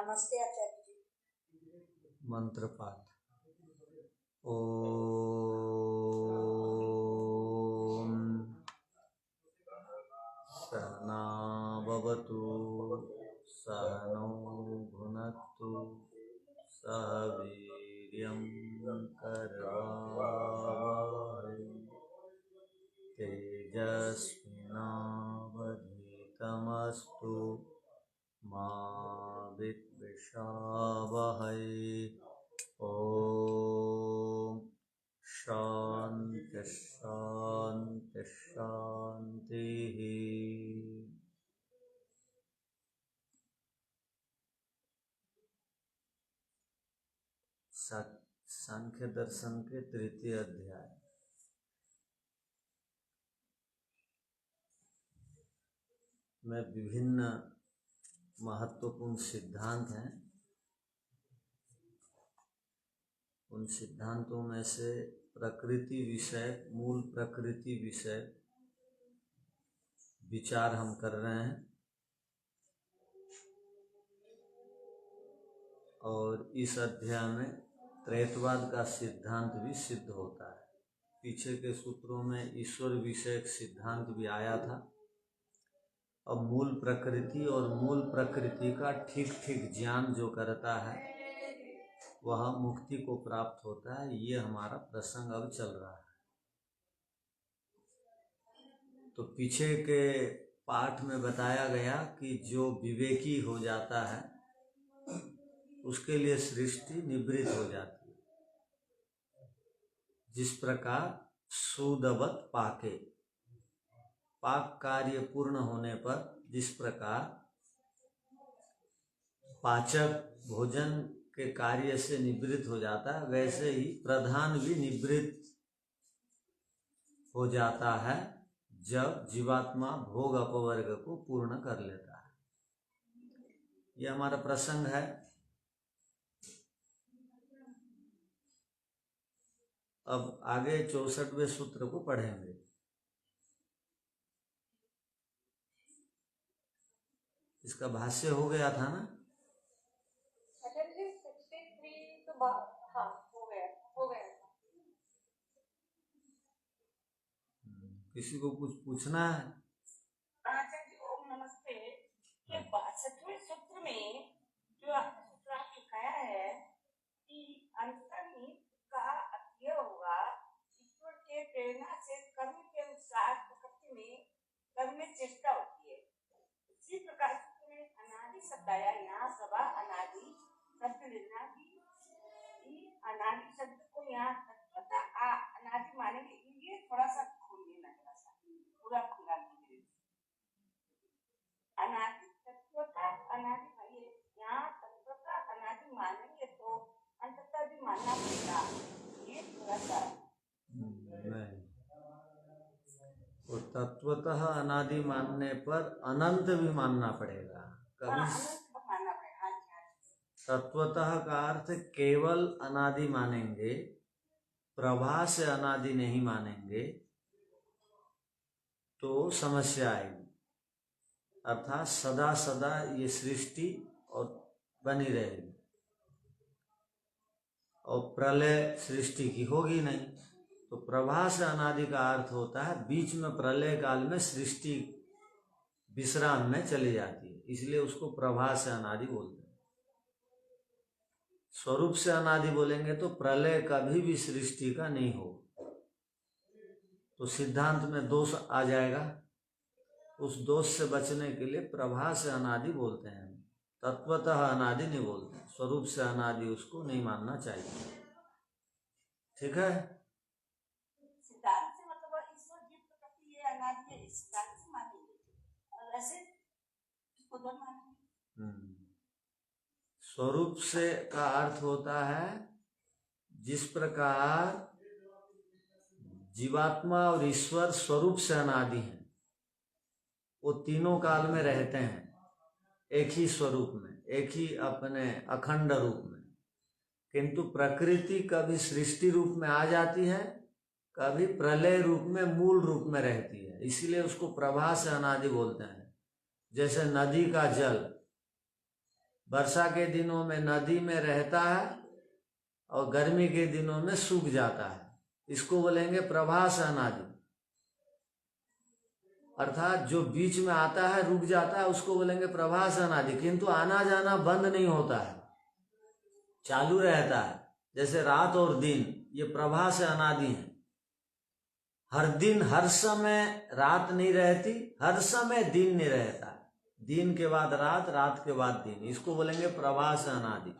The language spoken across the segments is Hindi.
नमस्ते आचार्य जी। मंत्र पाठ। ओम सहना भवतु सहनौ भुनक्तु सह वीर्यं करवावहै तेजस्विनावधीतमस्तु मा विद्विषावहै। ओम शांति शांति शांति। सांख्य दर्शन के तृतीय अध्याय में विभिन्न महत्वपूर्ण सिद्धांत हैं। उन सिद्धांतों में से प्रकृति विषय, मूल प्रकृति विषय विचार हम कर रहे हैं और इस अध्याय में त्रैतवाद का सिद्धांत भी सिद्ध होता है। पीछे के सूत्रों में ईश्वर विषयक सिद्धांत भी आया था। अब मूल प्रकृति और मूल प्रकृति का ठीक ठीक ज्ञान जो करता है वह मुक्ति को प्राप्त होता है। ये हमारा प्रसंग अब चल रहा है। तो पीछे के पाठ में बताया गया कि जो विवेकी हो जाता है उसके लिए सृष्टि निवृत्त हो जाती है। जिस प्रकार सूदवत पाके, पाक कार्य पूर्ण होने पर जिस प्रकार पाचक भोजन के कार्य से निवृत्त हो जाता है, वैसे ही प्रधान भी निवृत्त हो जाता है जब जीवात्मा भोग अपवर्ग को पूर्ण कर लेता है। यह हमारा प्रसंग है। अब आगे 64वें सूत्र को पढ़ेंगे। इसका भाष्य हो गया था ना? हाँ, हो गया। किसी को कुछ पूछना है? आचार्य जी ओम नमस्ते। ये 62वें सूत्र में जो सूत्र आप लिखाया है कि अंतर्निहित का अध्यय होगा, ईश्वर के प्रेरणा से कर्म के अनुसार प्रकृति में कर्म में चेष्टा होती है। इसी प्रकार में अनादि शब्द आया। यहाँ सभा अनादि शब्द लेना भी अनादि शब्द को यहाँ तत्वता अनादि मानेंगे। ये थोड़ा सा खोलिए ना, थोड़ा सा पूरा खुला लीजिए। अनादि तत्वता अनादि भाई, यहाँ तत्वता अनादि मानेंगे तो अंततः भी मानना पड़ेगा। ये थोड़ा सा नहीं, तो तत्वतः अनादि मानने पर अनंत भी मानना पड़ेगा। कभी मानना पड़ेगा। तत्वतः का अर्थ केवल अनादि मानेंगे, प्रभा से अनादि नहीं मानेंगे तो समस्या आएगी। अर्थात सदा सदा ये सृष्टि और बनी रहेगी और प्रलय सृष्टि की होगी नहीं। तो प्रभा से अनादि का अर्थ होता है बीच में प्रलय काल में सृष्टि विश्राम में चली जाती है, इसलिए उसको प्रभा से अनादि बोलते हैं। स्वरूप से अनादि बोलेंगे तो प्रलय कभी भी सृष्टि का नहीं हो, तो सिद्धांत में दोष आ जाएगा। उस दोष से बचने के लिए प्रभा से अनादि बोलते हैं, तत्वतः अनादि नहीं बोलते। स्वरूप से अनादि उसको नहीं मानना चाहिए। ठीक है? सिद्धांत से मतलब ईश्वर जीव प्रकृति ये अनादि है, इस सिद्धांत से मानेंगे और ऐसे इसको दो मानेंगे। स्वरूप से का अर्थ होता है जिस प्रकार जीवात्मा और ईश्वर स्वरूप से अनादि हैं, वो तीनों काल में रहते हैं एक ही स्वरूप में, एक ही अपने अखंड रूप में। किंतु प्रकृति कभी सृष्टि रूप में आ जाती है, कभी प्रलय रूप में मूल रूप में रहती है, इसलिए उसको प्रभा से अनादि बोलते हैं। जैसे नदी का जल वर्षा के दिनों में नदी में रहता है और गर्मी के दिनों में सूख जाता है। इसको बोलेंगे प्रवाह से अनादि, अर्थात जो बीच में आता है रुक जाता है उसको बोलेंगे प्रवाह से अनादि, किंतु आना जाना बंद नहीं होता है, चालू रहता है। जैसे रात और दिन ये प्रवाह से अनादि है। हर दिन हर समय रात नहीं रहती, हर समय दिन नहीं रहता, दिन के बाद रात, रात के बाद दिन, इसको बोलेंगे प्रवाह से अनादि।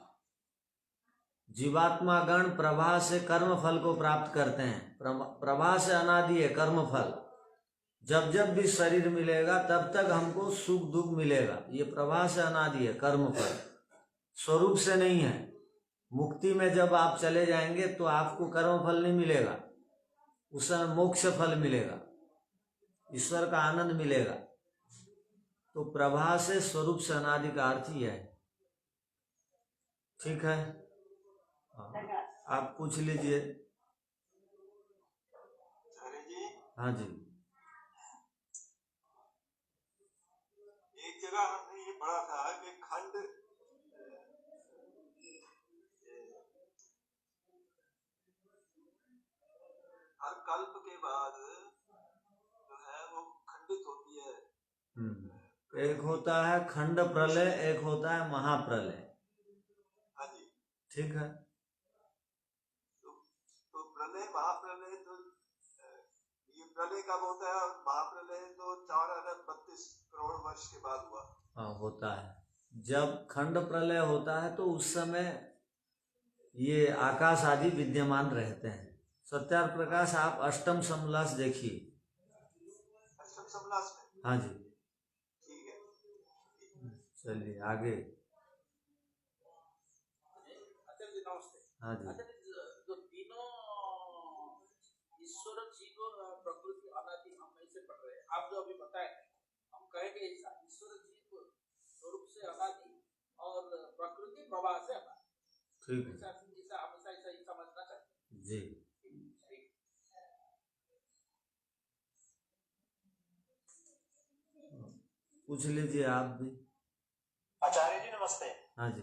जीवात्मा गण प्रवाह से कर्म फल को प्राप्त करते हैं। प्रवाह से अनादि है कर्म फल। जब जब भी शरीर मिलेगा तब तक हमको सुख दुख मिलेगा, ये प्रवाह से अनादि है कर्म फल, स्वरूप से नहीं है। मुक्ति में जब आप चले जाएंगे तो आपको कर्म फल नहीं मिलेगा, उस समय मोक्ष फल मिलेगा, ईश्वर का आनंद मिलेगा। तो प्रवाह से स्वरूप से अनादि का अर्थ ही है। ठीक है, आप पूछ लीजिए। हाँ जी, एक जगह हमने ये पढ़ा था कि खंड हर कल्प के बाद जो है वो खंडित होती है। एक होता है खंड प्रलय, एक होता है महाप्रलय। हाँ जी, ठीक है। तो प्रलय महाप्रलय, तो ये प्रलय कब होता है और महाप्रलय तो 4 अरब 32 करोड़ वर्ष के बाद हुआ। हाँ, होता है। जब खंड प्रलय होता है तो उस समय ये आकाश आदि विद्यमान रहते हैं। सत्यार प्रकाश आप अष्टम समलास देखिए। अष्टम समलास में? हाँ जी, ठीक है। चलिए आगे। आचार्य जी नमस्ते। हाँ जी, आचार्य जी, जो तीनों ईश्वर जीव प्रकृति अनादि हम ऐसे पढ़ रहे हैं, आप जो अभी बताए हम कहेंगे ईश्वर जीव स्वरूप से अनादि और प्रकृति प्रवाह से अनादि। ठीक है ऐसा हमेशा ऐसा ही समझना चाहिए जी। पूछ लीजिए आप भी। आचार्य जी नमस्ते। हाँ जी,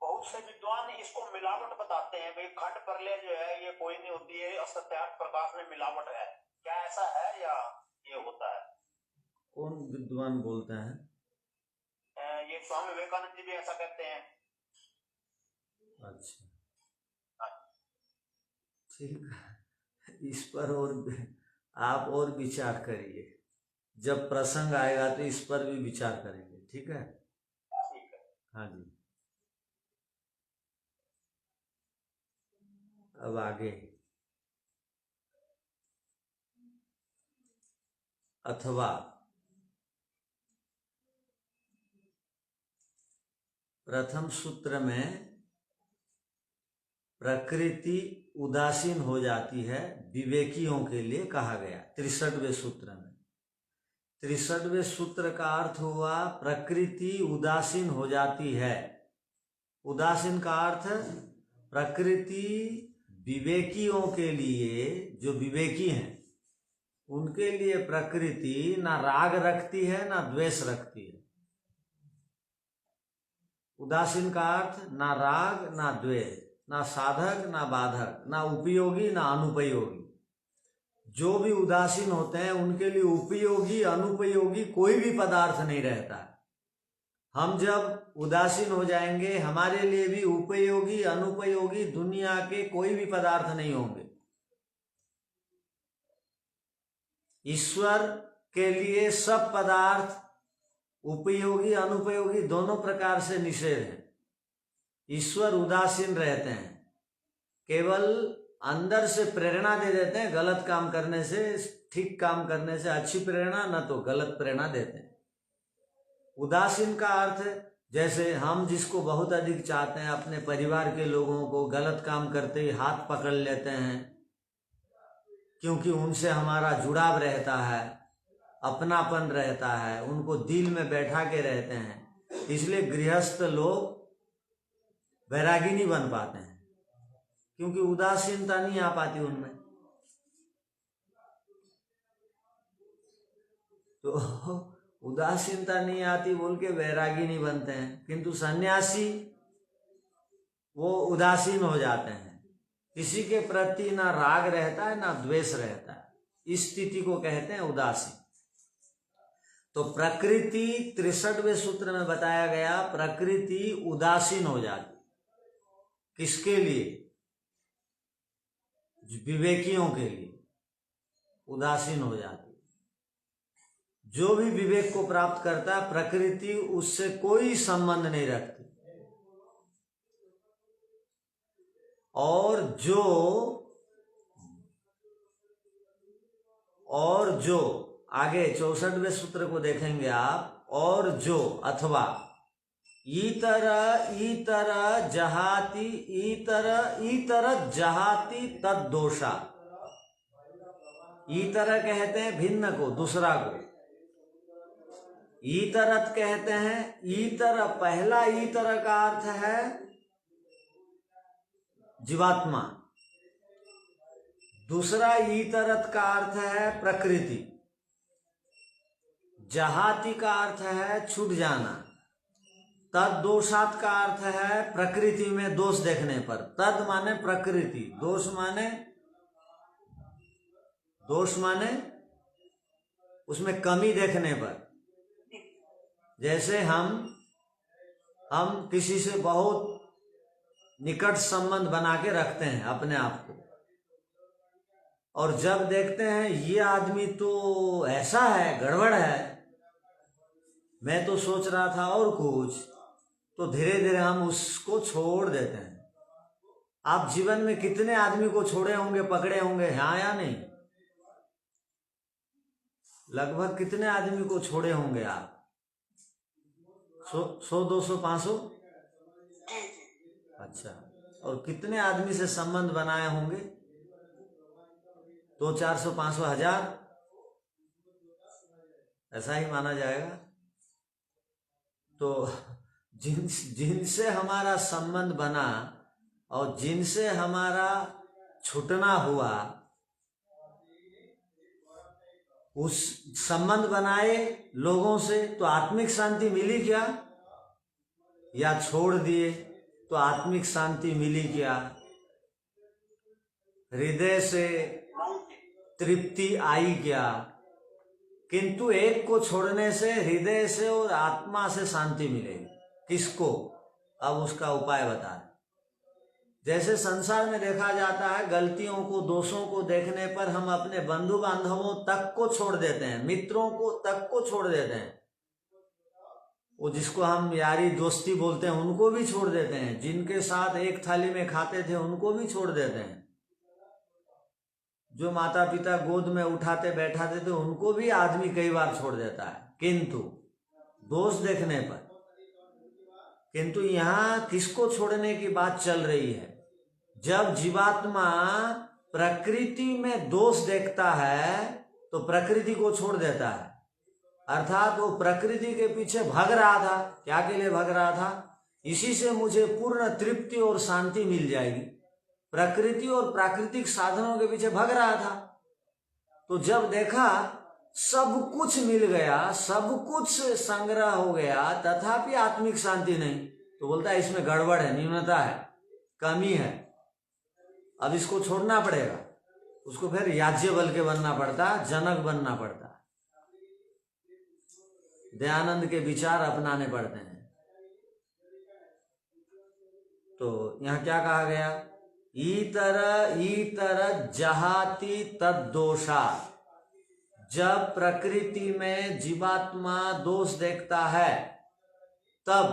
बहुत से विद्वान इसको मिलावट बताते हैं, भाई खंड प्रलय जो है ये कोई नहीं होती है, असत्यार्थ प्रकाश में मिलावट है। क्या ऐसा है या ये होता है? कौन विद्वान बोलते हैं? ये स्वामी विवेकानंद जी भी ऐसा कहते हैं। अच्छा, ठीक है, इस पर और आप और विचार करिए, जब प्रसंग आएगा तो इस पर भी विचार करेंगे। ठीक है, ठीक है। हाँ जी, अब आगे। अथवा प्रथम सूत्र में प्रकृति उदासीन हो जाती है, विवेकियों के लिए कहा गया 63वें सूत्र में। 63वें सूत्र का अर्थ हुआ प्रकृति उदासीन हो जाती है। उदासीन का अर्थ प्रकृति विवेकियों के लिए, जो विवेकी हैं उनके लिए प्रकृति ना राग रखती है ना द्वेष रखती है। उदासीन का अर्थ ना राग ना द्वेष, ना साधक ना बाधक, ना उपयोगी ना अनुपयोगी। जो भी उदासीन होते हैं उनके लिए उपयोगी अनुपयोगी कोई भी पदार्थ नहीं रहता। हम जब उदासीन हो जाएंगे हमारे लिए भी उपयोगी अनुपयोगी दुनिया के कोई भी पदार्थ नहीं होंगे। ईश्वर के लिए सब पदार्थ उपयोगी अनुपयोगी दोनों प्रकार से निषेध है। ईश्वर उदासीन रहते हैं, केवल अंदर से प्रेरणा दे देते हैं, गलत काम करने से, ठीक काम करने से अच्छी प्रेरणा, न तो गलत प्रेरणा देते हैं। उदासीन का अर्थ जैसे हम जिसको बहुत अधिक चाहते हैं, अपने परिवार के लोगों को गलत काम करते ही हाथ पकड़ लेते हैं, क्योंकि उनसे हमारा जुड़ाव रहता है, अपनापन रहता है, उनको दिल में बैठा के रहते हैं। इसलिए गृहस्थ लोग वैरागी नहीं बन पाते हैं, क्योंकि उदासीनता नहीं आ पाती उनमें। तो उदासीनता नहीं आती बोल के वैरागी नहीं बनते हैं, किंतु सन्यासी वो उदासीन हो जाते हैं, किसी के प्रति ना राग रहता है ना द्वेष रहता है, इस स्थिति को कहते हैं उदासीन। तो प्रकृति 63वें सूत्र में बताया गया, प्रकृति उदासीन हो जाती। किसके लिए? विवेकियों के लिए उदासीन हो जाती। जो भी विवेक को प्राप्त करता है, प्रकृति उससे कोई संबंध नहीं रखती। और जो आगे 64वें सूत्र को देखेंगे आप, और जो अथवा ईतर जहाति तद्दोषा। ईतर कहते हैं भिन्न को, दूसरा को। ईतरत कहते हैं, ईतर पहला ईतर का अर्थ है जीवात्मा, दूसरा ईतरत का अर्थ है प्रकृति, जहाति का अर्थ है छूट जाना, तद दोषात का अर्थ है प्रकृति में दोष देखने पर। तद माने प्रकृति, दोष माने उसमें कमी देखने पर। जैसे हम किसी से बहुत निकट संबंध बना के रखते हैं अपने आप को, और जब देखते हैं ये आदमी तो ऐसा है, गड़बड़ है, मैं तो सोच रहा था और कुछ, तो धीरे धीरे हम उसको छोड़ देते हैं। आप जीवन में कितने आदमी को छोड़े होंगे, पकड़े होंगे, हाँ या नहीं? लगभग कितने आदमी को छोड़े होंगे आप? 100, 200, 500? अच्छा। और कितने आदमी से संबंध बनाए होंगे? 200, 400, 500, 1000? ऐसा ही माना जाएगा। तो जिनसे हमारा संबंध बना और जिनसे हमारा छूटना हुआ, उस संबंध बनाए लोगों से तो आत्मिक शांति मिली क्या? या छोड़ दिए तो आत्मिक शांति मिली क्या? हृदय से तृप्ति आई क्या? किंतु एक को छोड़ने से हृदय से और आत्मा से शांति मिलेगी। किसको? अब उसका उपाय बता रहे। जैसे संसार में देखा जाता है, गलतियों को, दोषों को देखने पर हम अपने बंधु बांधवों तक को छोड़ देते हैं, मित्रों को तक को छोड़ देते हैं, वो जिसको हम यारी दोस्ती बोलते हैं उनको भी छोड़ देते हैं, जिनके साथ एक थाली में खाते थे उनको भी छोड़ देते हैं, जो माता पिता गोद में उठाते बैठाते थे उनको भी आदमी कई बार छोड़ देता है, किंतु दोष देखने पर। किंतु यहाँ किसको छोड़ने की बात चल रही है? जब जीवात्मा प्रकृति में दोष देखता है तो प्रकृति को छोड़ देता है, अर्थात वो प्रकृति के पीछे भाग रहा था। क्या के लिए भाग रहा था? इसी से मुझे पूर्ण तृप्ति और शांति मिल जाएगी। प्रकृति और प्राकृतिक साधनों के पीछे भाग रहा था। तो जब देखा सब कुछ मिल गया, सब कुछ संग्रह हो गया, तथापि आत्मिक शांति नहीं, तो बोलता है इसमें गड़बड़ है, न्यूनता है, कमी है, अब इसको छोड़ना पड़ेगा। उसको फिर याज्ञवल्क्य बनना पड़ता, जनक बनना पड़ता, दयानंद के विचार अपनाने पड़ते हैं। तो यहाँ क्या कहा गया? ईतर जहाति तद्दोषा। जब प्रकृति में जीवात्मा दोष देखता है तब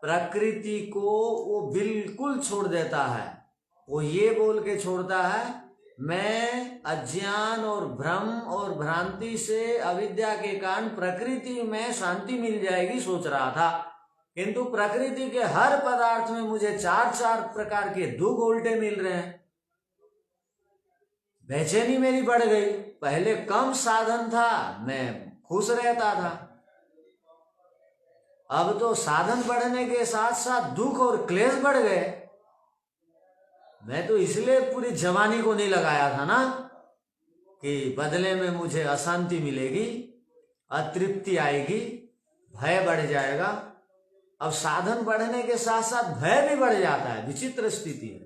प्रकृति को वो बिल्कुल छोड़ देता है। वो ये बोल के छोड़ता है, मैं अज्ञान और भ्रम और भ्रांति से, अविद्या के कारण प्रकृति में शांति मिल जाएगी सोच रहा था, किंतु प्रकृति के हर पदार्थ में मुझे 4 प्रकार के दुख उल्टे मिल रहे हैं। बेचैनी मेरी बढ़ गई। पहले कम साधन था, मैं खुश रहता था, अब तो साधन बढ़ने के साथ साथ दुख और क्लेश बढ़ गए। मैं तो इसलिए पूरी जवानी को नहीं लगाया था ना कि बदले में मुझे अशांति मिलेगी, अतृप्ति आएगी, भय बढ़ जाएगा। अब साधन बढ़ने के साथ साथ भय भी बढ़ जाता है, विचित्र स्थिति है।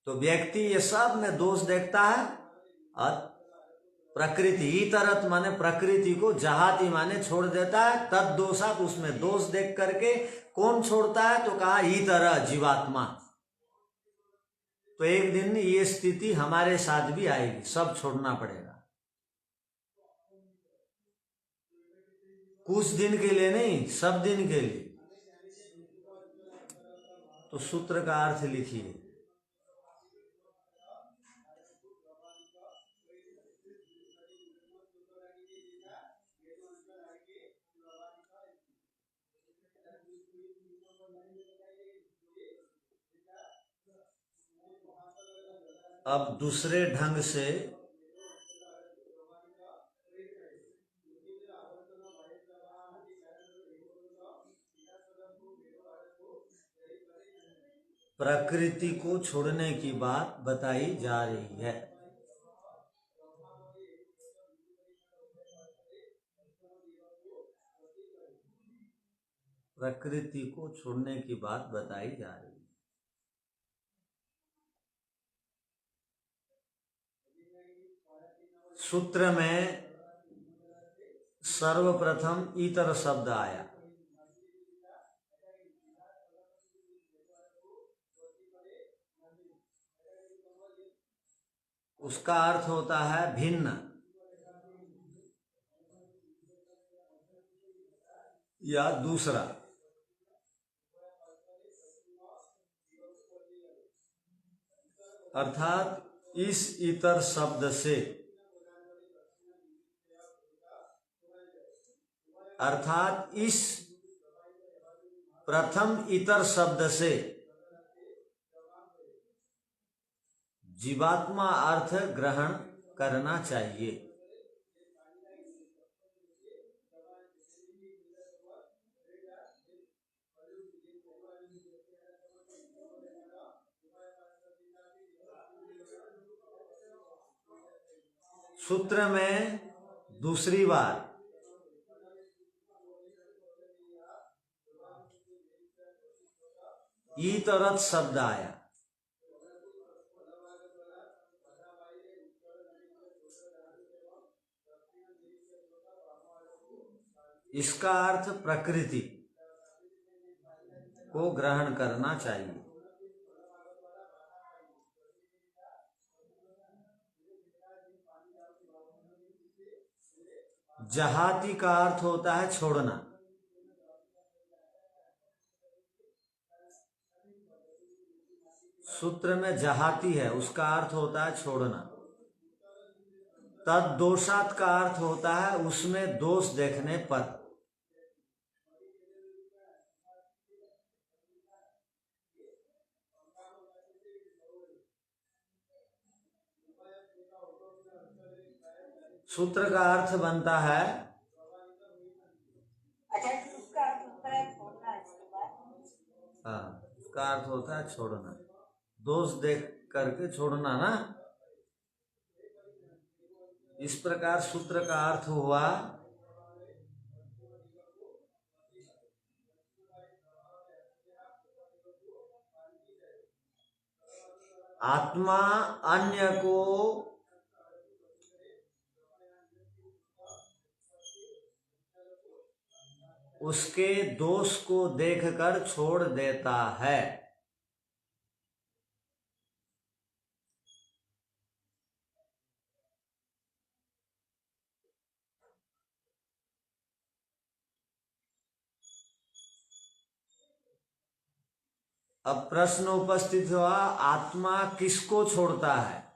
तो व्यक्ति ये सब में दोष देखता है। और प्रकृति इतरत माने प्रकृति को, जहाती माने छोड़ देता है। तद दोषात, उसमें दोष देख करके कौन छोड़ता है? तो कहा इतर, जीवात्मा। तो एक दिन ये स्थिति हमारे साथ भी आएगी, सब छोड़ना पड़ेगा। कुछ दिन के लिए नहीं, सब दिन के लिए। तो सूत्र का अर्थ लिखिए। अब दूसरे ढंग से प्रकृति को छोड़ने की बात बताई जा रही है। प्रकृति को छोड़ने की बात बताई जा रही है। सूत्र में सर्वप्रथम इतर शब्द आया। उसका अर्थ होता है भिन्न या दूसरा। अर्थात इस इतर शब्द से, अर्थात इस प्रथम इतर शब्द से जीवात्मा अर्थ ग्रहण करना चाहिए। सूत्र में दूसरी बार इतरत शब्द आया। इसका अर्थ प्रकृति को ग्रहण करना चाहिए। जहाती का अर्थ होता है छोड़ना। सूत्र में जहाती है, उसका अर्थ होता है छोड़ना। तद दोषात का अर्थ होता है उसमें दोष देखने पर। सूत्र का अर्थ बनता है, अच्छा, उसका अर्थ होता है छोड़ना। इसके बाद हाँ, उसका अर्थ होता है छोड़ना, दोष देख करके छोड़ना ना। इस प्रकार सूत्र का अर्थ हुआ आत्मा अन्य को उसके दोष को देखकर छोड़ देता है। अब प्रश्न उपस्थित हुआ, आत्मा किसको छोड़ता है?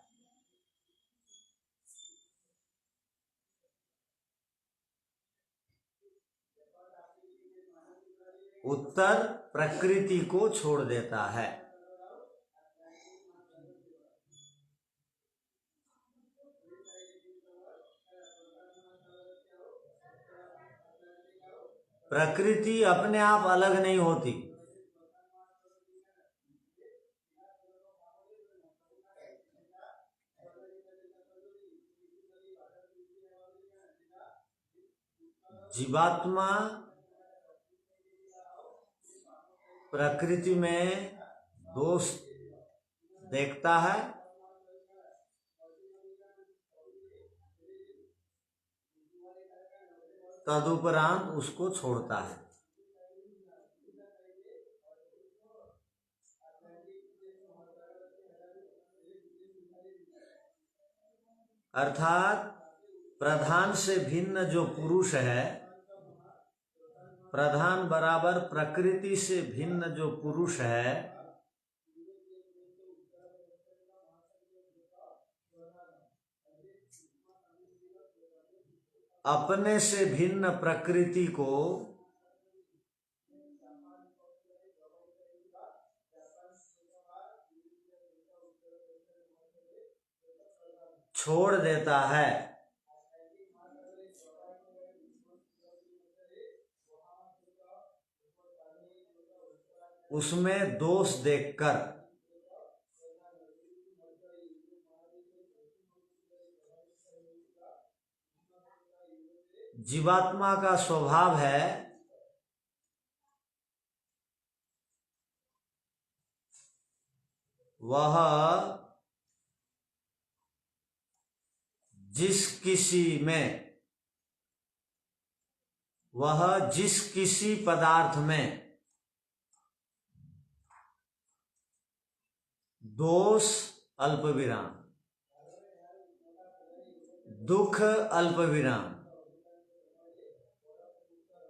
उत्तर, प्रकृति को छोड़ देता है। प्रकृति अपने आप अलग नहीं होती। जीवात्मा प्रकृति में दोष देखता है, तदुपरांत उसको छोड़ता है। अर्थात प्रधान से भिन्न जो पुरुष है, प्रधान बराबर प्रकृति से भिन्न जो पुरुष है, अपने से भिन्न प्रकृति को छोड़ देता है। उसमें दोष देखकर जीवात्मा का स्वभाव है वह जिस किसी पदार्थ में दोष अल्प विराम, दुख अल्प विराम,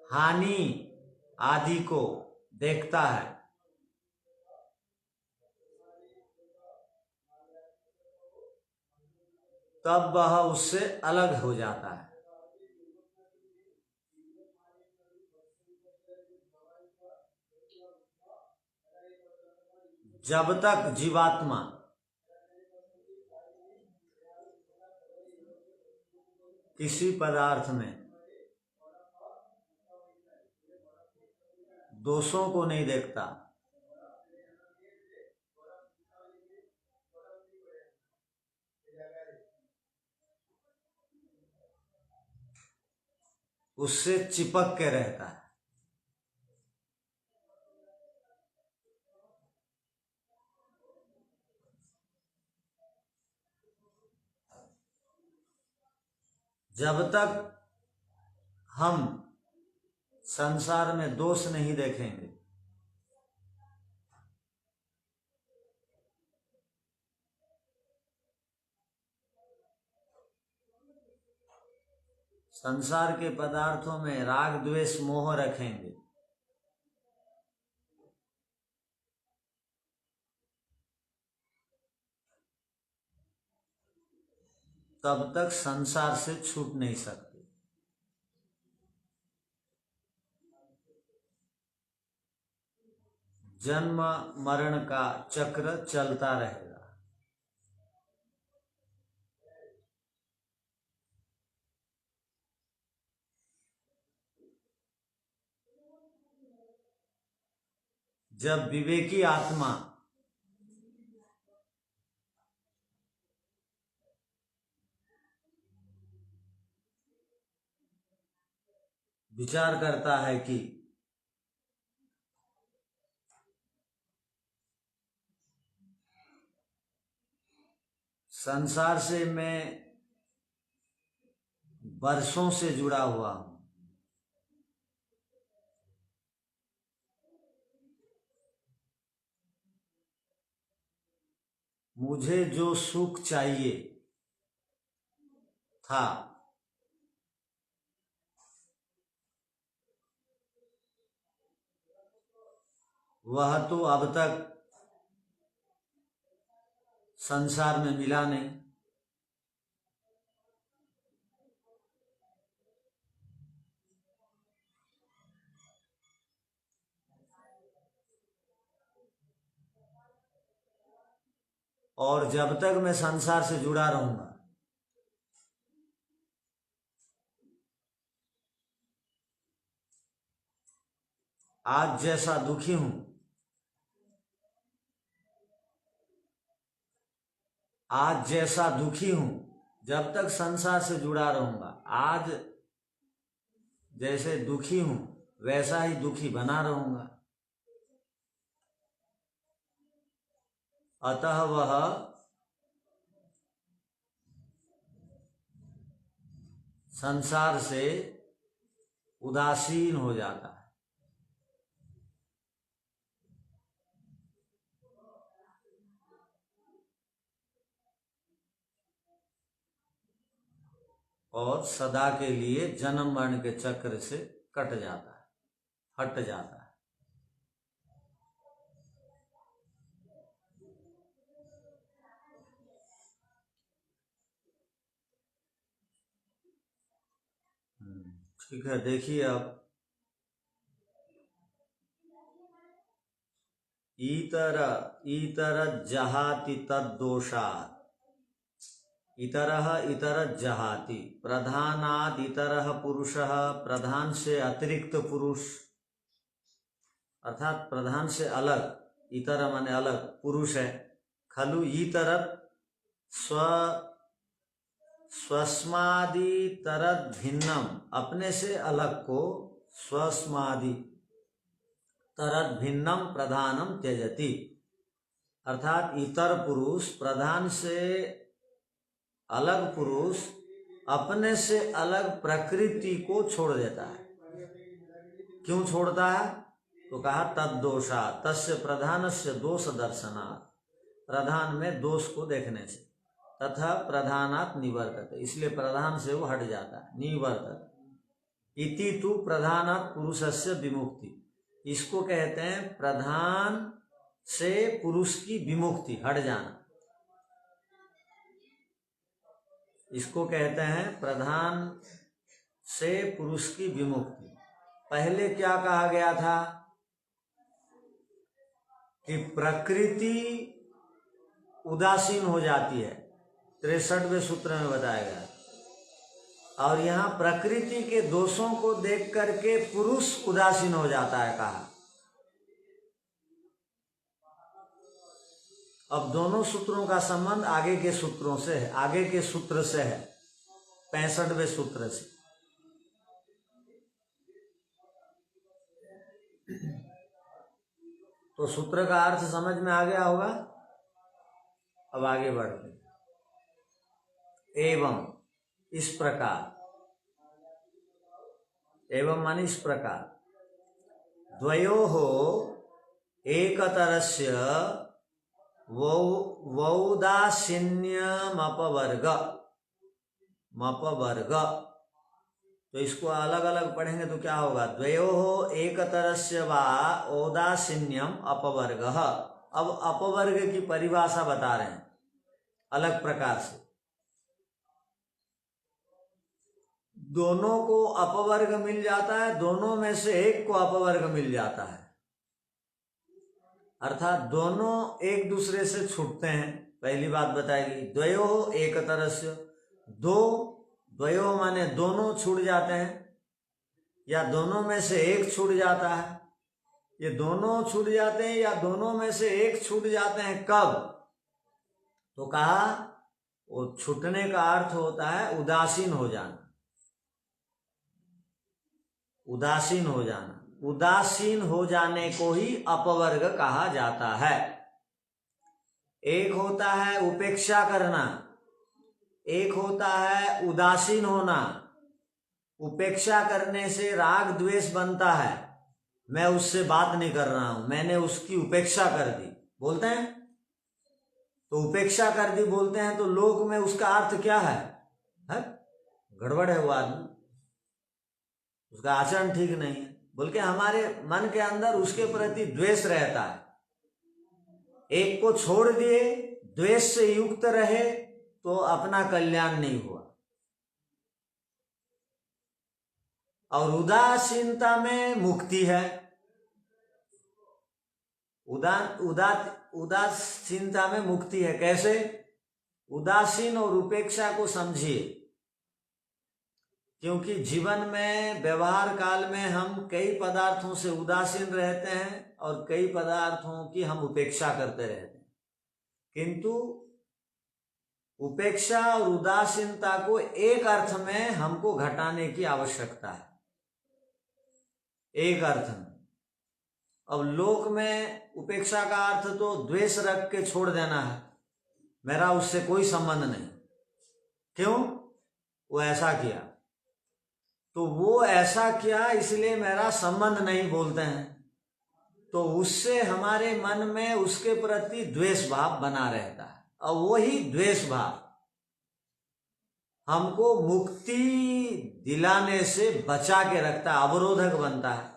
हानि आदि को देखता है, तब वह उससे अलग हो जाता है। जब तक जीवात्मा किसी पदार्थ में दोषों को नहीं देखता, उससे चिपक के रहता है, जब तक हम संसार में दोष नहीं देखेंगे, संसार के पदार्थों में राग द्वेष मोह रखेंगे, तब तक संसार से छूट नहीं सकते। जन्म मरण का चक्र चलता रहेगा। जब विवेकी आत्मा विचार करता है कि संसार से मैं वर्षों से जुड़ा हुआ हूं, मुझे जो सुख चाहिए था वह तो अब तक संसार में मिला नहीं। और जब तक मैं संसार से जुड़ा रहूंगा, आज जैसा दुखी हूं, जब तक संसार से जुड़ा रहूंगा, आज जैसे दुखी हूं वैसा ही दुखी बना रहूंगा। अतः वह संसार से उदासीन हो जाता है। और सदा के लिए जन्म मरण के चक्र से कट जाता है, हट जाता है। ठीक है, देखिए अब इतर जहाति तद्दोषात्, इतरः इतर जहाति, प्रधानाद इतरः पुरुषः, प्रधान से अतिरिक्त पुरुष, अर्थात प्रधान से अलग, इतर माने अलग, पुरुष है। खलु इतरत स्वस्मादि तरत भिन्नम, अपने से अलग को स्वस्मादि तरत भिन्नम प्रधानम त्यजति, अर्थात इतर पुरुष, प्रधान से अलग पुरुष अपने से अलग प्रकृति को छोड़ देता है। क्यों छोड़ता है? तो कहा तद्दोषा, तस्य प्रधानस्य दोष दर्शनात्, प्रधान में दोष को देखने से, तथा प्रधानात् निवर्तते, इसलिए प्रधान से वो हट जाता है, निवर्तते। इति तु प्रधानात् पुरुषस्य विमुक्ति, इसको कहते हैं प्रधान से पुरुष की विमुक्ति, हट जाना। इसको कहते हैं प्रधान से पुरुष की विमुक्ति। पहले क्या कहा गया था कि प्रकृति उदासीन हो जाती है, 63वें सूत्र में बताया गया। और यहाँ प्रकृति के दोषों को देख करके पुरुष उदासीन हो जाता है कहा। अब दोनों सूत्रों का संबंध आगे के सूत्रों से है, आगे के सूत्र से है, 65वें सूत्र से। तो सूत्र का अर्थ समझ में आ गया होगा। अब आगे बढ़ते हैं। एवं इस प्रकार, एवं माने इस प्रकार, द्वयोः एकतरस्य वौदासीन्यमपवर्ग, मपवर्ग, तो इसको अलग अलग पढ़ेंगे तो क्या होगा? द्वयोः एकतरस्य वा औदासीन्यम अपवर्गः। अब अपवर्ग की परिभाषा बता रहे हैं अलग प्रकार से। दोनों को अपवर्ग मिल जाता है, दोनों में से एक को अपवर्ग मिल जाता है, अर्थात दोनों एक दूसरे से छूटते हैं। पहली बात बताएगी द्वयोः एकतरस्य, दो, द्वयोः माने दोनों छूट जाते हैं, या दोनों में से एक छूट जाता है। ये दोनों छूट जाते हैं या दोनों में से एक छूट जाते हैं कब? तो कहा वो छूटने का अर्थ होता है उदासीन हो जाना, उदासीन हो जाना। उदासीन हो जाने को ही अपवर्ग कहा जाता है। एक होता है उपेक्षा करना, एक होता है उदासीन होना। उपेक्षा करने से राग द्वेष बनता है, मैं उससे बात नहीं कर रहा हूं, मैंने उसकी उपेक्षा कर दी बोलते हैं। तो उपेक्षा कर दी बोलते हैं तो लोक में उसका अर्थ क्या है? गड़बड़ है, वो आदमी, उसका आचरण ठीक नहीं है, बोल के हमारे मन के अंदर उसके प्रति द्वेष रहता है। एक को छोड़ दिए, द्वेष से युक्त रहे तो अपना कल्याण नहीं हुआ। और उदासीनता में मुक्ति है। उदासीनता में मुक्ति है। कैसे? उदासीन और उपेक्षा को समझिए, क्योंकि जीवन में व्यवहार काल में हम कई पदार्थों से उदासीन रहते हैं और कई पदार्थों की हम उपेक्षा करते रहते हैं, किंतु उपेक्षा और उदासीनता को एक अर्थ में हमको घटाने की आवश्यकता है। एक अर्थ में। अब लोक में उपेक्षा का अर्थ तो द्वेष रख के छोड़ देना है, मेरा उससे कोई संबंध नहीं। क्यों? वो ऐसा किया, तो वो ऐसा किया इसलिए मेरा संबंध नहीं बोलते हैं, तो उससे हमारे मन में उसके प्रति द्वेष भाव बना रहता है, और वही द्वेष भाव हमको मुक्ति दिलाने से बचा के रखता है, अवरोधक बनता है।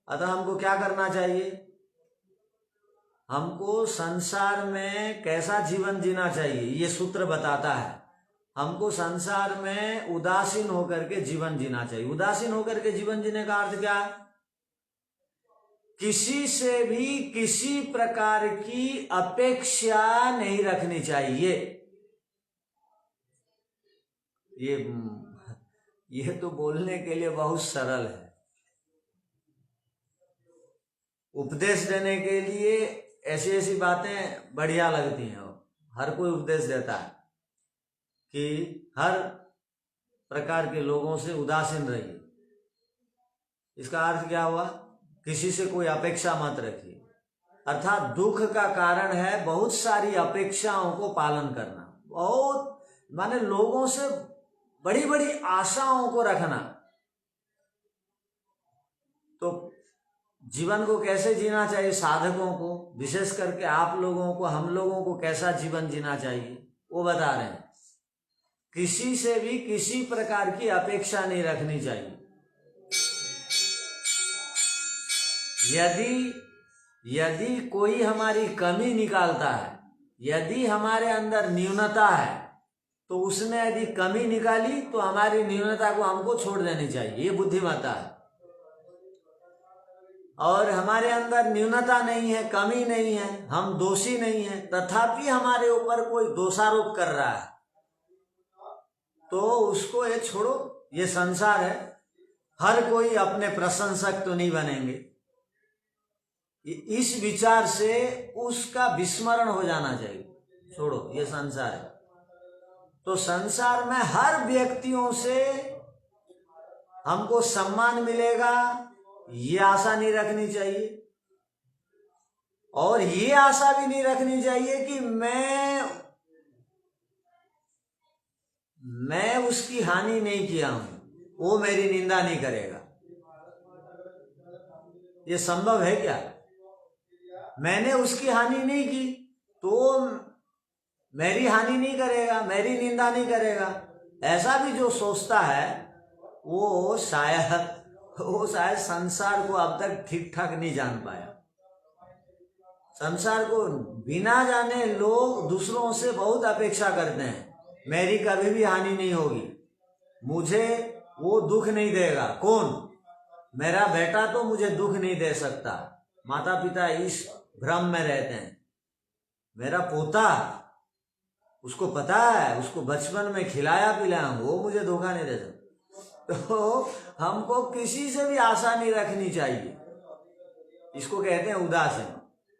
अतः हमको क्या करना चाहिए? हमको संसार में कैसा जीवन जीना चाहिए ये सूत्र बताता है। हमको संसार में उदासीन होकर के जीवन जीना चाहिए। उदासीन होकर के जीवन जीने का अर्थ क्या है? किसी से भी किसी प्रकार की अपेक्षा नहीं रखनी चाहिए। ये तो बोलने के लिए बहुत सरल है, उपदेश देने के लिए ऐसी ऐसी बातें बढ़िया लगती हैं। हर कोई उपदेश देता है कि हर प्रकार के लोगों से उदासीन रहिए। इसका अर्थ क्या हुआ? किसी से कोई अपेक्षा मत रखिए। अर्थात दुख का कारण है बहुत सारी अपेक्षाओं को पालन करना, बहुत माने लोगों से बड़ी बड़ी आशाओं को रखना। तो जीवन को कैसे जीना चाहिए? साधकों को, विशेष करके आप लोगों को, हम लोगों को कैसा जीवन जीना चाहिए वो बता रहे हैं। किसी से भी किसी प्रकार की अपेक्षा नहीं रखनी चाहिए। यदि कोई हमारी कमी निकालता है, यदि हमारे अंदर न्यूनता है, तो उसने यदि कमी निकाली तो हमारी न्यूनता को हमको छोड़ देनी चाहिए। ये बुद्धिमत्ता है। और हमारे अंदर न्यूनता नहीं है, कमी नहीं है, हम दोषी नहीं है, तथापि हमारे ऊपर कोई दोषारोप कर रहा है, तो उसको ये छोड़ो, ये संसार है, हर कोई अपने प्रशंसक तो नहीं बनेंगे। इस विचार से उसका विस्मरण हो जाना चाहिए। छोड़ो, ये संसार है। तो संसार में हर व्यक्तियों से हमको सम्मान मिलेगा ये आशा नहीं रखनी चाहिए, और ये आशा भी नहीं रखनी चाहिए कि मैं उसकी हानि नहीं किया हूं, वो मेरी निंदा नहीं करेगा। ये संभव है क्या? मैंने उसकी हानि नहीं की तो मेरी हानि नहीं करेगा, मेरी निंदा नहीं करेगा। ऐसा भी जो सोचता है वो शायद संसार को अब तक ठीक ठाक नहीं जान पाया। संसार को बिना जाने लोग दूसरों से बहुत अपेक्षा करते हैं, मेरी कभी भी हानि नहीं होगी, मुझे वो दुख नहीं देगा। कौन? मेरा बेटा तो मुझे दुख नहीं दे सकता। माता पिता इस भ्रम में रहते हैं। मेरा पोता, उसको पता है, उसको बचपन में खिलाया पिलाया, वो मुझे धोखा नहीं दे सकता। तो हमको किसी से भी आशा नहीं रखनी चाहिए। इसको कहते हैं उदासीन।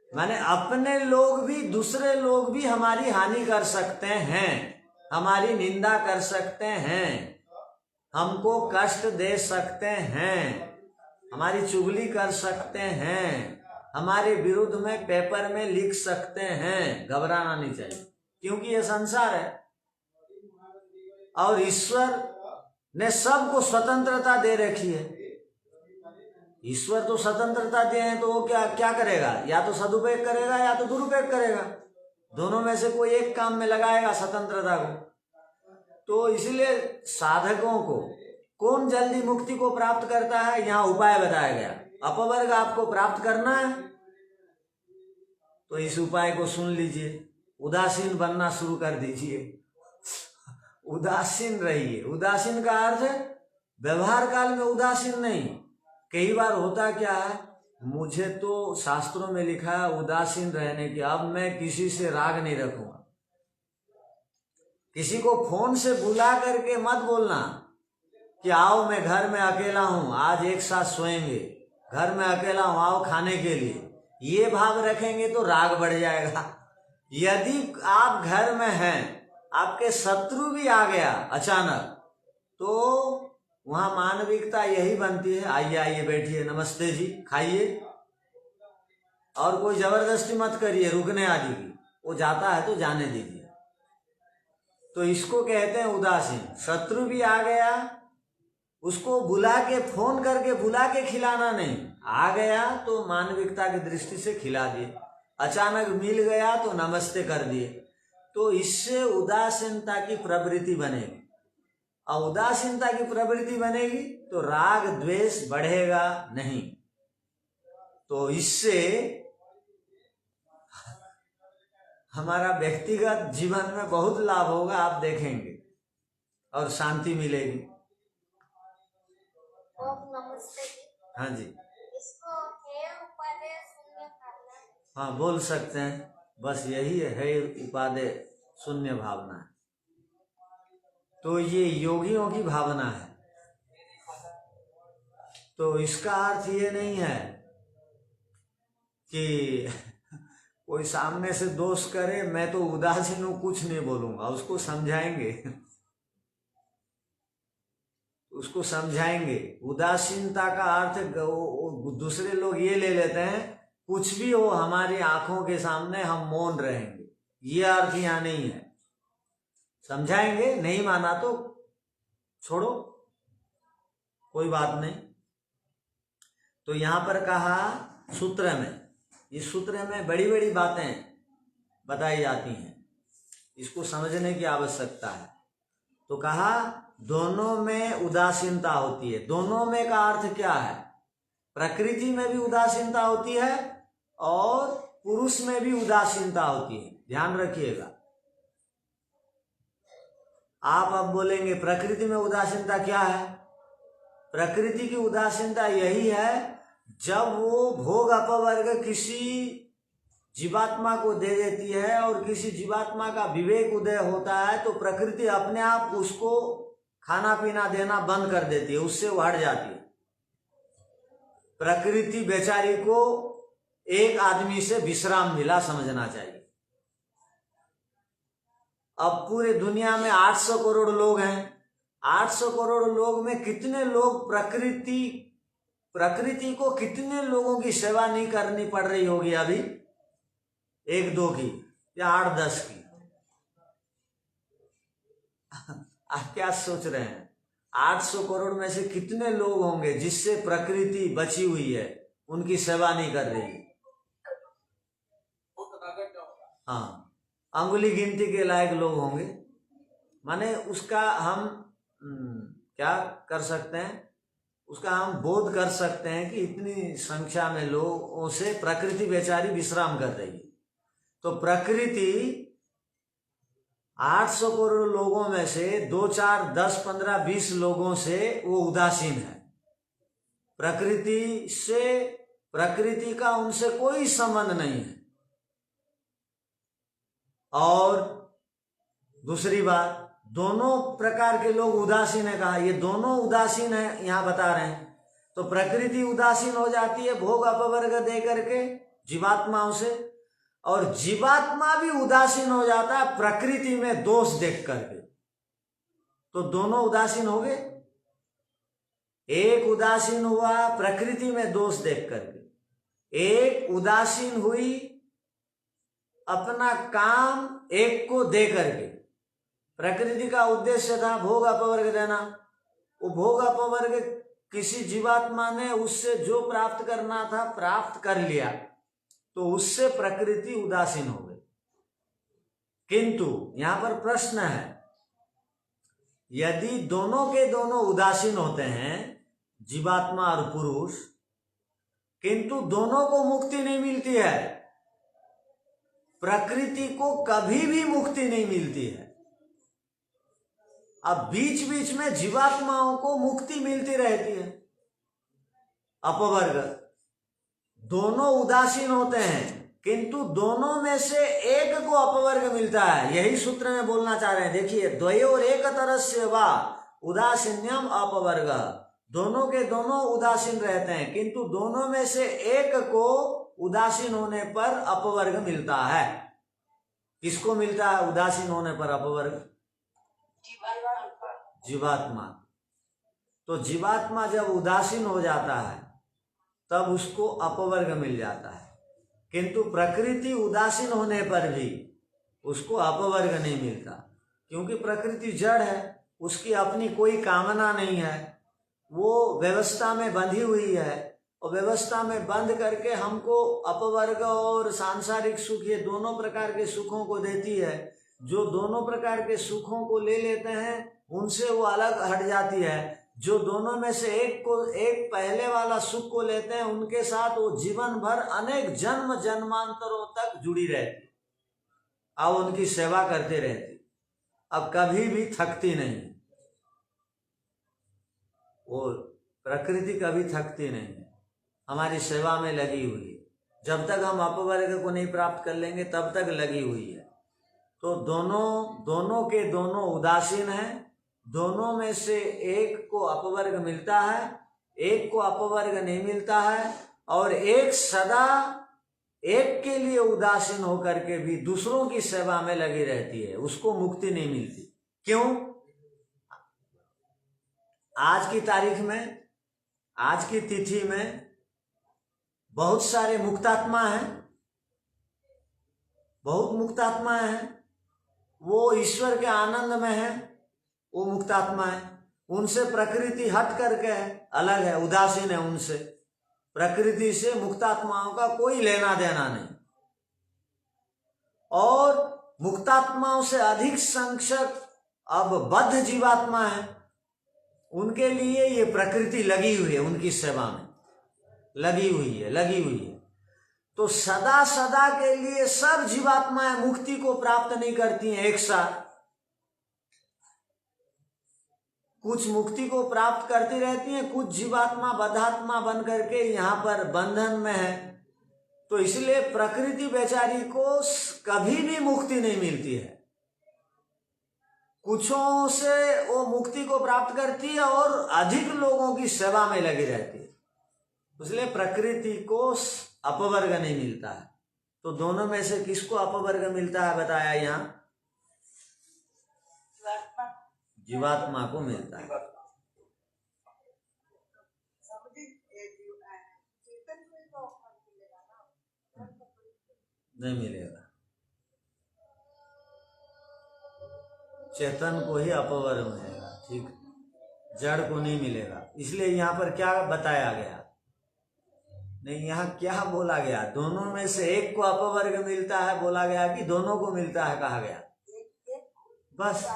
माने अपने लोग भी, दूसरे लोग भी हमारी हानि कर सकते हैं, हमारी निंदा कर सकते हैं, हमको कष्ट दे सकते हैं, हमारी चुगली कर सकते हैं, हमारे विरुद्ध में पेपर में लिख सकते हैं। घबराना नहीं चाहिए, क्योंकि ये संसार है और ईश्वर ने सबको स्वतंत्रता दे रखी है। ईश्वर तो स्वतंत्रता दिए हैं, तो वो क्या करेगा? या तो सदुपयोग करेगा या तो दुरुपयोग करेगा। दोनों में से कोई एक काम में लगाएगा स्वतंत्रता को। तो इसलिए साधकों को कौन जल्दी मुक्ति को प्राप्त करता है, यहाँ उपाय बताया गया। अपवर्ग आपको प्राप्त करना है तो इस उपाय को सुन लीजिए, उदासीन बनना शुरू कर दीजिए। उदासीन रहिए। उदासीन का अर्थ व्यवहार काल में उदासीन नहीं। कई बार होता क्या है, मुझे तो शास्त्रों में लिखा है उदासीन रहने की, अब मैं किसी से राग नहीं रखूंगा। किसी को फोन से बुला करके मत बोलना कि आओ मैं घर में अकेला हूं, आज एक साथ सोएंगे, घर में अकेला हूं, आओ खाने के लिए। ये भाव रखेंगे तो राग बढ़ जाएगा। यदि आप घर में हैं, आपके शत्रु भी आ गया अचानक, तो वहां मानविकता यही बनती है, आइए आइए बैठिए, नमस्ते जी, खाइए, और कोई जबरदस्ती मत करिए रुकने आदि की, वो जाता है तो जाने दीजिए। तो इसको कहते हैं उदासीन। शत्रु भी आ गया, उसको बुला के, फोन करके बुला के खिलाना नहीं, आ गया तो मानविकता की दृष्टि से खिला दिए, अचानक मिल गया तो नमस्ते कर दिए। तो इससे उदासीनता की प्रवृत्ति बनेगी, और उदासीनता की प्रवृत्ति बनेगी तो राग द्वेष बढ़ेगा नहीं। तो इससे हमारा व्यक्तिगत जीवन में बहुत लाभ होगा, आप देखेंगे, और शांति मिलेगी। नमस्ते जी। हाँ जी, इसको हे उपादेय शून्य भावना। हाँ बोल सकते हैं, बस यही है उपादेय शून्य भावना है। तो ये योगियों की भावना है। तो इसका अर्थ ये नहीं है कि कोई सामने से दोष करे, मैं तो उदासीन हूं, कुछ नहीं बोलूंगा, उसको समझाएंगे, उसको समझाएंगे। उदासीनता का अर्थ दूसरे लोग ये ले लेते हैं, कुछ भी हो हमारी आंखों के सामने हम मौन रहेंगे, ये अर्थ यहां नहीं है। समझाएंगे, नहीं माना तो छोड़ो, कोई बात नहीं। तो यहां पर कहा सूत्र में, इस सूत्र में बड़ी बड़ी बातें बताई जाती हैं, इसको समझने की आवश्यकता है। तो कहा दोनों में उदासीनता होती है। दोनों में का अर्थ क्या है? प्रकृति में भी उदासीनता होती है और पुरुष में भी उदासीनता होती है, ध्यान रखिएगा। आप अब बोलेंगे प्रकृति में उदासीनता क्या है? प्रकृति की उदासीनता यही है जब वो भोग अपवर्ग किसी जीवात्मा को दे देती है और किसी जीवात्मा का विवेक उदय होता है तो प्रकृति अपने आप उसको खाना पीना देना बंद कर देती है, उससे वो हट जाती है। प्रकृति बेचारी को एक आदमी से विश्राम मिला समझना चाहिए। अब पूरे दुनिया में 800 करोड़ लोग हैं, 800 करोड़ लोग में कितने लोग प्रकृति को कितने लोगों की सेवा नहीं करनी पड़ रही होगी अभी? 1-2 की या 8-10 की? आप क्या सोच रहे हैं? 800 करोड़ में से कितने लोग होंगे जिससे प्रकृति बची हुई है, उनकी सेवा नहीं कर रही? हाँ, अंगुली गिनती के लायक लोग होंगे। माने उसका हम क्या कर सकते हैं, उसका हम बोध कर सकते हैं कि इतनी संख्या में लोगों से प्रकृति बेचारी विश्राम कर रही है। तो प्रकृति 800 करोड़ लोगों में से 2, 4, 10, 15, 20 लोगों से वो उदासीन है। प्रकृति का उनसे कोई संबंध नहीं है। और दूसरी बात, दोनों प्रकार के लोग उदासीन है, कहा ये दोनों उदासीन है, यहां बता रहे हैं। तो प्रकृति उदासीन हो जाती है भोग अपवर्ग दे करके जीवात्माओं से, और जीवात्मा भी उदासीन हो जाता है प्रकृति में दोष देख करके। तो दोनों उदासीन हो गए। एक उदासीन हुआ प्रकृति में दोष देख करके, एक उदासीन हुई अपना काम एक को दे करके। प्रकृति का उद्देश्य था भोग अपवर्ग देना, वो भोग अपवर्ग किसी जीवात्मा ने उससे जो प्राप्त करना था प्राप्त कर लिया, तो उससे प्रकृति उदासीन हो गई। किंतु यहां पर प्रश्न है, यदि दोनों के दोनों उदासीन होते हैं, जीवात्मा और पुरुष, किंतु दोनों को मुक्ति नहीं मिलती है, प्रकृति को कभी भी मुक्ति नहीं मिलती है। अब बीच बीच में जीवात्माओं को मुक्ति मिलती रहती है। अपवर्ग दोनों उदासीन होते हैं, किंतु दोनों में से एक को अपवर्ग मिलता है। यही सूत्र में बोलना चाह रहे हैं। देखिए, द्वयोर एक तरस्य वा उदासीन्यम अपवर्ग, दोनों के दोनों उदासीन रहते हैं, किंतु दोनों में से एक को उदासीन होने पर अपवर्ग मिलता है। किसको मिलता है उदासीन होने पर अपवर्ग? जीवात्मा। तो जीवात्मा जब उदासीन हो जाता है तब उसको अपवर्ग मिल जाता है, किंतु प्रकृति उदासीन होने पर भी उसको अपवर्ग नहीं मिलता, क्योंकि प्रकृति जड़ है, उसकी अपनी कोई कामना नहीं है, वो व्यवस्था में बंधी हुई है और व्यवस्था में बंध करके हमको अपवर्ग और सांसारिक सुख ये दोनों प्रकार के सुखों को देती है। जो दोनों प्रकार के सुखों को ले लेते हैं उनसे वो अलग हट जाती है। जो दोनों में से एक पहले वाला सुख को लेते हैं उनके साथ वो जीवन भर अनेक जन्म जन्मांतरों तक जुड़ी रहती, अब उनकी सेवा करते रहती, अब कभी भी थकती नहीं। वो प्रकृति कभी थकती नहीं, हमारी सेवा में लगी हुई है। जब तक हम अपवर्ग को नहीं प्राप्त कर लेंगे तब तक लगी हुई है। तो दोनों के दोनों उदासीन हैं, दोनों में से एक को अपवर्ग मिलता है, एक को अपवर्ग नहीं मिलता है, और एक सदा एक के लिए उदासीन होकर के भी दूसरों की सेवा में लगी रहती है, उसको मुक्ति नहीं मिलती। क्यों? आज की तारीख में, आज की तिथि में बहुत सारे मुक्तात्मा हैं, बहुत मुक्तात्मा हैं, वो ईश्वर के आनंद में है, वो मुक्तात्मा है। उनसे प्रकृति हट करके अलग है, उदासीन है उनसे। प्रकृति से मुक्तात्माओं का कोई लेना देना नहीं, और मुक्तात्माओं से अधिक संख्यक अब बद्ध जीवात्मा है, उनके लिए ये प्रकृति लगी हुई है, उनकी सेवा में लगी हुई है। तो सदा सदा के लिए सब जीवात्माएं मुक्ति को प्राप्त नहीं करती हैं एक साथ। कुछ मुक्ति को प्राप्त करती रहती हैं, कुछ जीवात्मा बद्धात्मा बन करके यहाँ पर बंधन में है। तो इसलिए प्रकृति बेचारी को कभी भी मुक्ति नहीं मिलती है। कुछों से वो मुक्ति को प्राप्त करती है और अधिक लोगों की सेवा में लगी रहती है, इसलिए प्रकृति को अपवर्ग नहीं मिलता है। तो दोनों में से किसको अपवर्ग मिलता है बताया यहाँ? जीवात्मा को मिलता है। नहीं मिलेगा, चेतन को ही अपवर्ग मिलेगा, ठीक, जड़ को नहीं मिलेगा। इसलिए यहाँ पर क्या बताया गया? नहीं, यहाँ क्या बोला गया? दोनों में से एक को अपवर्ग मिलता है बोला गया कि दोनों को मिलता है कहा गया? बस,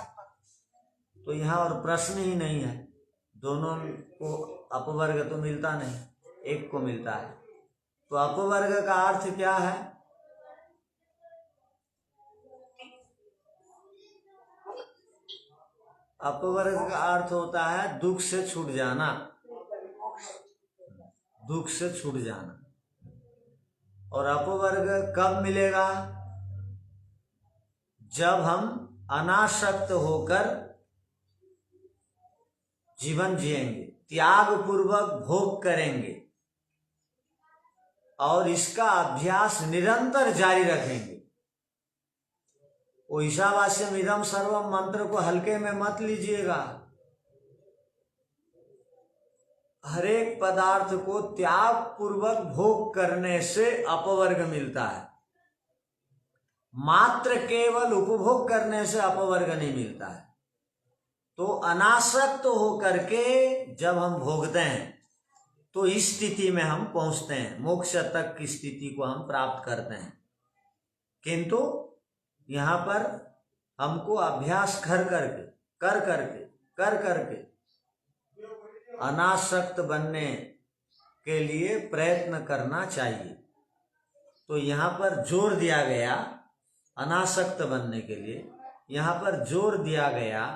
तो यहाँ और प्रश्न ही नहीं है। दोनों को अपवर्ग तो मिलता नहीं, एक को मिलता है। तो अपवर्ग का अर्थ क्या है? अपवर्ग का अर्थ होता है दुख से छूट जाना, दुख से छूट जाना। और अपवर्ग कब मिलेगा? जब हम अनासक्त होकर जीवन जिएंगे, त्याग पूर्वक भोग करेंगे और इसका अभ्यास निरंतर जारी रखेंगे। वो ईशावास्यम इदम सर्वम मंत्र को हल्के में मत लीजिएगा। हर एक पदार्थ को त्याग पूर्वक भोग करने से अपवर्ग मिलता है, मात्र केवल उपभोग करने से अपवर्ग नहीं मिलता है। तो अनासक्त होकर के जब हम भोगते हैं तो इस स्थिति में हम पहुंचते हैं, मोक्ष तक की स्थिति को हम प्राप्त करते हैं। किंतु यहाँ पर हमको अभ्यास कर करके अनासक्त बनने के लिए प्रयत्न करना चाहिए। तो यहाँ पर जोर दिया गया अनासक्त बनने के लिए, यहाँ पर जोर दिया गया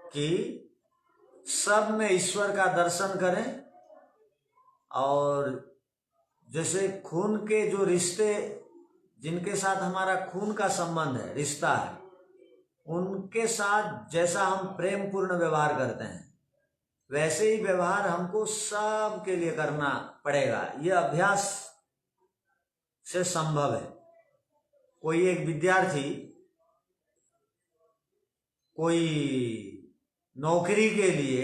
कि सब में ईश्वर का दर्शन करें। और जैसे खून के जो रिश्ते, जिनके साथ हमारा खून का संबंध है, रिश्ता है, उनके साथ जैसा हम प्रेम पूर्ण व्यवहार करते हैं वैसे ही व्यवहार हमको सब के लिए करना पड़ेगा। यह अभ्यास से संभव है। कोई एक विद्यार्थी कोई नौकरी के लिए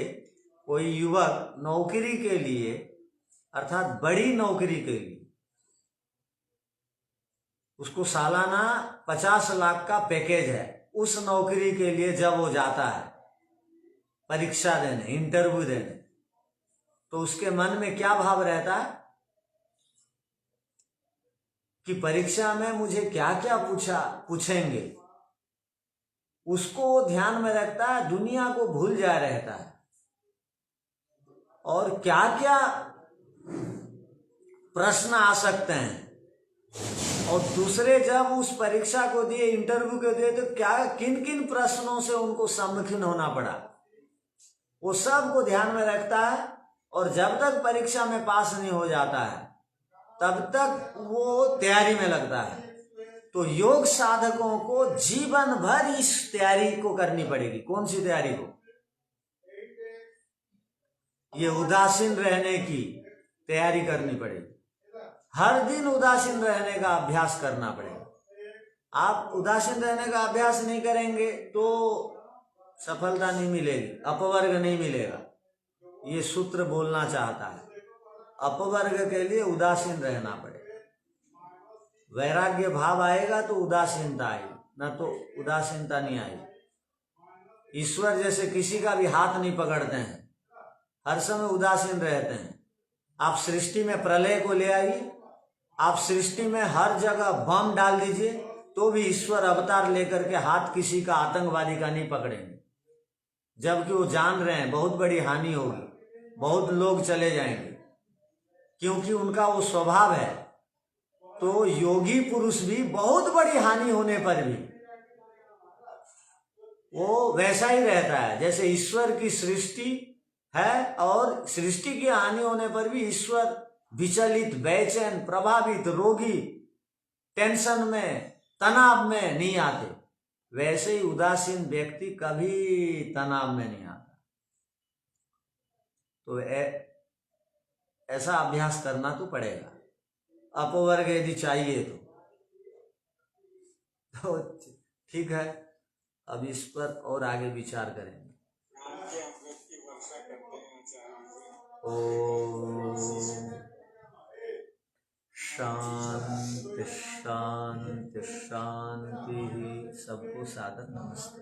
कोई युवक नौकरी के लिए अर्थात बड़ी नौकरी के लिए उसको सालाना 50 लाख का पैकेज है, उस नौकरी के लिए जब वो जाता है परीक्षा देने, इंटरव्यू देने, तो उसके मन में क्या भाव रहता है कि परीक्षा में मुझे क्या क्या पूछेंगे, उसको ध्यान में रखता है, दुनिया को भूल जा रहता है और क्या क्या प्रश्न आ सकते हैं। और दूसरे जब उस परीक्षा को दिए, इंटरव्यू को दिए, तो क्या किन किन प्रश्नों से उनको सम्मुखीन होना पड़ा, वो सब को ध्यान में रखता है। और जब तक परीक्षा में पास नहीं हो जाता है तब तक वो तैयारी में लगता है। तो योग साधकों को जीवन भर इस तैयारी को करनी पड़ेगी। कौन सी तैयारी को? ये उदासीन रहने की तैयारी करनी पड़ेगी। हर दिन उदासीन रहने का अभ्यास करना पड़ेगा। आप उदासीन रहने का अभ्यास नहीं करेंगे तो सफलता नहीं मिलेगी, अपवर्ग नहीं मिलेगा। ये सूत्र बोलना चाहता है। अपवर्ग के लिए उदासीन रहना पड़ेगा। वैराग्य भाव आएगा तो उदासीनता आएगी, न तो उदासीनता नहीं आएगी। ईश्वर जैसे किसी का भी हाथ नहीं पकड़ते हैं, हर समय उदासीन रहते हैं। आप सृष्टि में प्रलय को ले आइए, आप सृष्टि में हर जगह बम डाल दीजिए, तो भी ईश्वर अवतार लेकर के हाथ किसी का, आतंकवादी का नहीं पकड़ेंगे। जबकि वो जान रहे हैं बहुत बड़ी हानि होगी, बहुत लोग चले जाएंगे, क्योंकि उनका वो स्वभाव है। तो योगी पुरुष भी बहुत बड़ी हानि होने पर भी वो वैसा ही रहता है जैसे ईश्वर की सृष्टि है, और सृष्टि की हानि होने पर भी ईश्वर विचलित, बेचैन, प्रभावित, रोगी, टेंशन में, तनाव में नहीं आते। वैसे ही उदासीन व्यक्ति कभी तनाव में नहीं आता। तो ऐसा अभ्यास करना तो पड़ेगा। अपवर्ग यदि चाहिए तो ठीक है, अब इस पर और आगे विचार करेंगे। ओम शांति शांति शांति। सबको सादर नमस्ते।